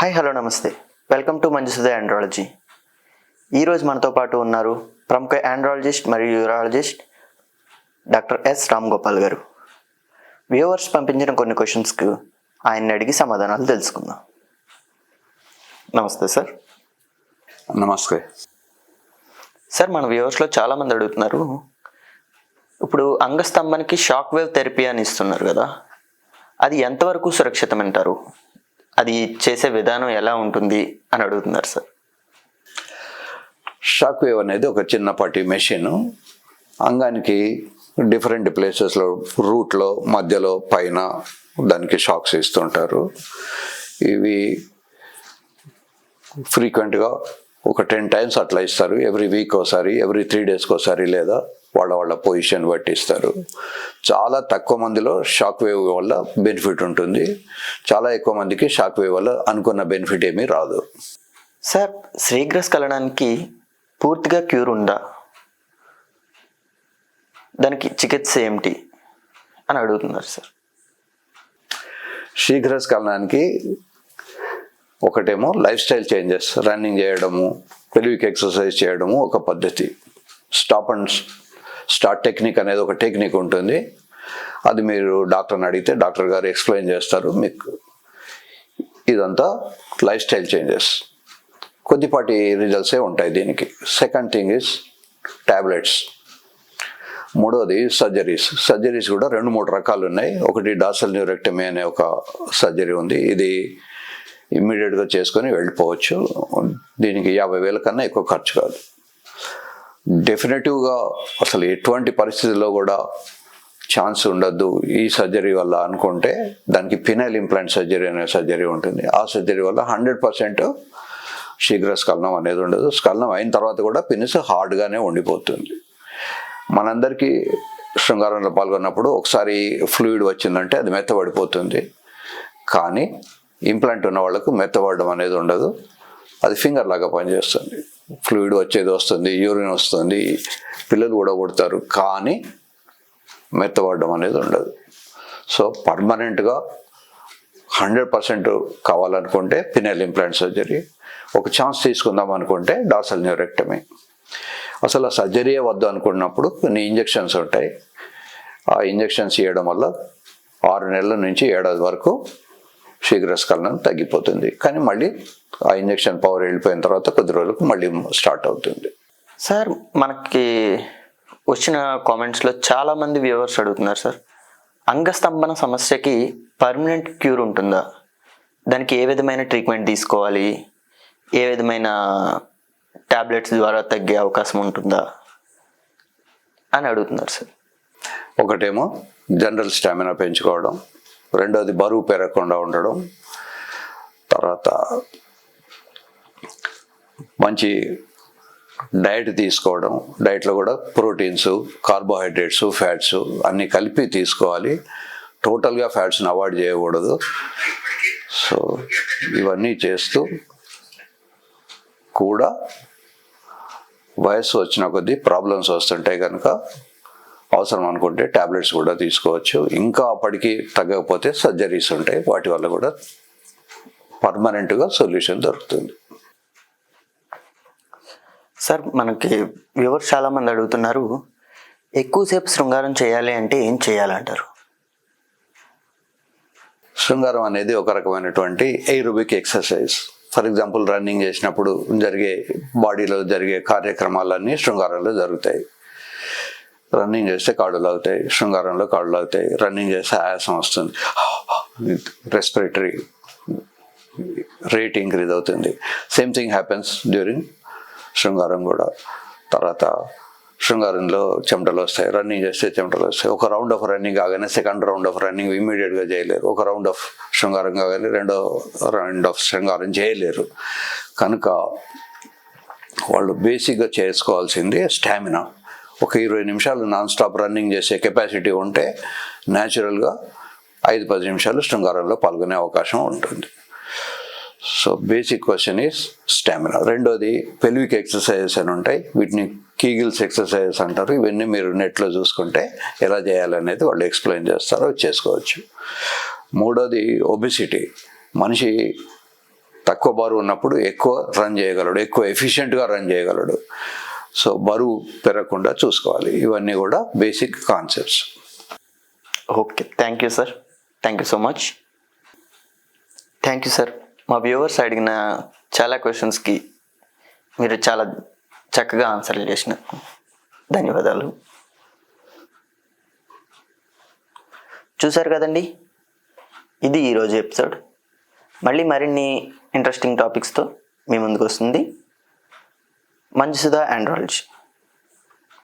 Hi hello నమస్తే, welcome to Manjusudha andrology. ఈరోజు మనతో పాటు ఉన్నారు ప్రముఖ ఆండ్రాలజిస్ట్ మరియు urologist doctor yes Ram Gopal గారు. వ్యూవర్స్ పంపించిన కొన్ని క్వశ్చన్స్కు ఆయన్ని అడిగి సమాధానాలు తెలుసుకుందాం. నమస్తే సార్. నమస్తే సార్, మన వ్యూవర్స్లో చాలామంది అడుగుతున్నారు, ఇప్పుడు అంగస్తంభానికి షాక్ వేవ్ థెరపీ అని ఇస్తున్నారు కదా, అది ఎంతవరకు సురక్షితమంటారు? అది చేసే విధానం ఎలా ఉంటుంది అని అడుగుతున్నారు సార్. షాక్ వేవ్ అనేది ఒక చిన్నపాటి మెషిన్. అంగానికి డిఫరెంట్ ప్లేసెస్లో, రూట్లో, మధ్యలో, పైన దానికి షాక్స్ ఇస్తుంటారు. ఇవి ఫ్రీక్వెంట్గా ఒక 10 times అట్లా ఇస్తారు. ఎవ్రీ వీక్ ఒకసారి, ఎవ్రీ 3 days ఒకసారి, లేదా వాళ్ళ పొజిషన్ బట్టి ఇస్తారు. చాలా తక్కువ మందిలో షాక్ వేవ్ వల్ల బెనిఫిట్ ఉంటుంది. చాలా ఎక్కువ మందికి షాక్ వేవ్ వల్ల అనుకున్న బెనిఫిట్ ఏమీ రాదు. సార్, శ్రీగ్రస్కలనానికి పూర్తిగా క్యూర్ ఉందా? దానికి చికిత్స ఏమిటి అని అడుగుతున్నారు సార్. శీఘ్రస్ఖలనానికి ఒకటేమో లైఫ్ స్టైల్ చేంజెస్, రన్నింగ్ చేయడము, పెల్విక్ ఎక్సర్సైజ్ చేయడము ఒక పద్ధతి. స్టాప్ అండ్ స్టార్ట్ టెక్నిక్ అనేది ఒక టెక్నిక్ ఉంటుంది. అది మీరు డాక్టర్ని అడిగితే డాక్టర్ గారు ఎక్స్ప్లెయిన్ చేస్తారు మీకు. ఇదంతా లైఫ్ స్టైల్ చేంజెస్, కొద్దిపాటి రిజల్ట్సే ఉంటాయి దీనికి. Second thing is tablets. మూడోది సర్జరీస్ కూడా 2-3 రకాలు ఉన్నాయి. ఒకటి డార్సల్ న్యూరెక్టమీ అనే ఒక సర్జరీ ఉంది. ఇది ఇమ్మీడియట్గా చేసుకొని వెళ్ళిపోవచ్చు. దీనికి 50,000 కన్నా ఎక్కువ ఖర్చు కాదు. డెఫినెటివ్గా అసలు ఎటువంటి పరిస్థితుల్లో కూడా ఛాన్స్ ఉండద్దు ఈ సర్జరీ వల్ల అనుకుంటే, దానికి పినల్ ఇంప్లాంట్ సర్జరీ అనే సర్జరీ ఉంటుంది. ఆ సర్జరీ వల్ల 100% శీఘ్రస్ఖలనం అనేది ఉండదు. స్ఖలనం అయిన తర్వాత కూడా పినిస్ హార్డ్గానే ఉండిపోతుంది. మనందరికీ శృంగారంలో పాల్గొన్నప్పుడు ఒకసారి ఫ్లూయిడ్ వచ్చిందంటే అది మెత్తబడిపోతుంది. కానీ ఇంప్లాంట్ ఉన్న వాళ్ళకు మెత్తబడడం అనేది ఉండదు. అది ఫింగర్ లాగా పనిచేస్తుంది. ఫ్లూయిడ్ వచ్చేది వస్తుంది, యూరిన్ వస్తుంది, పిల్లలు కూడా కొడతారు, కానీ మెత్తబడడం అనేది ఉండదు. సో పర్మనెంట్గా 100% కావాలనుకుంటే పినల్ ఇంప్లాంట్ సర్జరీ. ఒక ఛాన్స్ తీసుకుందాం అనుకుంటే డార్సల్ న్యూరెక్టమీ. అసలు ఆ సర్జరీయే వద్దు అనుకున్నప్పుడు కొన్ని ఇంజెక్షన్స్ ఉంటాయి. ఆ ఇంజెక్షన్స్ ఇవ్వడం వల్ల 6 నెలల నుంచి 7 ఏడాది వరకు శీఘ్రస్ఖలనం తగ్గిపోతుంది. కానీ మళ్ళీ ఆ ఇంజెక్షన్ పవర్ వెళ్ళిపోయిన తర్వాత కొద్ది రోజులకు మళ్ళీ స్టార్ట్ అవుతుంది. సార్, మనకి వచ్చిన కామెంట్స్లో చాలామంది వ్యూవర్స్ అడుగుతున్నారు సార్, అంగస్తంభన సమస్యకి పర్మనెంట్ క్యూర్ ఉంటుందా? దానికి ఏ విధమైన ట్రీట్మెంట్ తీసుకోవాలి? ఏ విధమైన టాబ్లెట్స్ ద్వారా తగ్గే అవకాశం ఉంటుందా అని అడుగుతున్నారు సార్. ఒకటేమో జనరల్ స్టామినా పెంచుకోవడం, రెండోది బరువు పెరగకుండా ఉండడం, తర్వాత మంచి డైట్ తీసుకోవడం. డైట్లో కూడా ప్రోటీన్స్, కార్బోహైడ్రేట్స్, ఫ్యాట్స్ అన్నీ కలిపి తీసుకోవాలి. టోటల్గా ఫ్యాట్స్ని అవాయిడ్ చేయకూడదు. సో ఇవన్నీ చేస్తూ కూడా వయస్సు వచ్చిన కొద్దీ ప్రాబ్లమ్స్ వస్తుంటాయి కనుక అవసరం అనుకుంటే టాబ్లెట్స్ కూడా తీసుకోవచ్చు. ఇంకా అప్పటికి తగ్గకపోతే సర్జరీస్ ఉంటాయి, వాటి వల్ల కూడా పర్మనెంట్గా సొల్యూషన్ దొరుకుతుంది. సార్, మనకి వ్యూవర్స్ చాలామంది అడుగుతున్నారు, ఎక్కువసేపు శృంగారం చేయాలి అంటే ఏం చేయాలంటారు? శృంగారం అనేది ఒక రకమైనటువంటి aerobic exercise. For example running చేసినప్పుడు బాడీలో జరిగే కార్యక్రమాలన్నీ శృంగారంలో జరుగుతాయి. రన్నింగ్ చేస్తే కాళ్ళు లాగుతాయి, శృంగారంలో కాళ్ళు లాగుతాయి. రన్నింగ్ చేస్తే ఆయాసం వస్తుంది, రెస్పిరేటరీ రేట్ ఇంక్రీజ్ అవుతుంది. సేమ్ థింగ్ హ్యాపెన్స్ డ్యూరింగ్ శృంగారం కూడా. తర్వాత శృంగారంలో చెమటలు వస్తాయి, రన్నింగ్ చేస్తే చెమటలు వస్తాయి. ఒక రౌండ్ ఆఫ్ రన్నింగ్ కాగానే సెకండ్ రౌండ్ ఆఫ్ రన్నింగ్ ఇమ్మీడియట్గా చేయలేరు. ఒక రౌండ్ ఆఫ్ శృంగారం కాగానే రెండో రౌండ్ ఆఫ్ శృంగారం చేయలేరు. కనుక వాళ్ళు బేసిక్గా చేసుకోవాల్సింది స్టామినా. ఒక 20 నిమిషాలు నాన్ స్టాప్ రన్నింగ్ చేసే కెపాసిటీ ఉంటే న్యాచురల్గా 5-10 నిమిషాలు శృంగారంలో పాల్గొనే అవకాశం ఉంటుంది. So basic question is stamina. రెండోది పెల్విక్ ఎక్సర్సైజెస్ అని ఉంటాయి, వీటిని కీగిల్స్ ఎక్సర్సైజెస్ అంటారు. ఇవన్నీ మీరు నెట్లో చూసుకుంటే ఎలా చేయాలనేది వాళ్ళు ఎక్స్ప్లెయిన్ చేస్తారో చేసుకోవచ్చు. మూడోది ఒబిసిటీ. మనిషి తక్కువ బరువు ఉన్నప్పుడు ఎక్కువ రన్ చేయగలడు, ఎక్కువ ఎఫిషియెంట్గా రన్ చేయగలడు. సో బరువు పెరగకుండా చూసుకోవాలి. ఇవన్నీ కూడా basic concepts. Okay, thank you sir, thank you so much. Thank you sir. మా వ్యూవర్స్ అడిగిన చాలా క్వశ్చన్స్కి మీరు చాలా చక్కగా ఆన్సర్లు చేసినారు. ధన్యవాదాలు. చూశారు కదండి, ఇది ఈరోజు ఎపిసోడ్. మళ్ళీ మరిన్ని ఇంట్రెస్టింగ్ టాపిక్స్తో మీ ముందుకు వస్తుంది మంజుసుధా ఆండ్రాలజీ.